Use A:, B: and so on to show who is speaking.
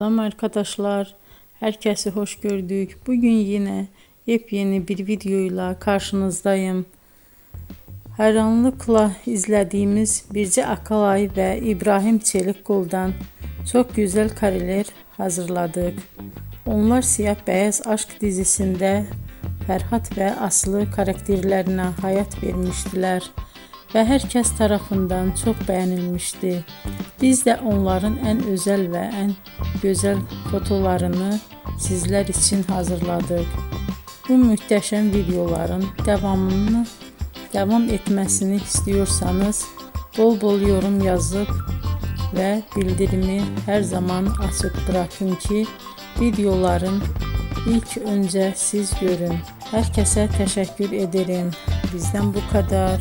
A: Selam arkadaşlar, herkese hoş gördük. Bugün yine yepyeni bir videoyla karşınızdayım. Hayranlıkla izlediğimiz Birce Akalay ve İbrahim Çelikkol'dan çok güzel kareler hazırladık. Onlar Siyah Beyaz Aşk dizisinde Ferhat ve Aslı karakterlerine hayat vermiştiler ve herkes tarafından çok beğenilmişti. Biz de onların en özel ve en güzel fotolarını sizler için hazırladık. Bu muhteşem videoların devam etmesini istiyorsanız bol bol yorum yazıp ve bildirimi her zaman açık bırakın ki videoların ilk önce siz görün. Herkese teşekkür ederim. Bizden bu kadar.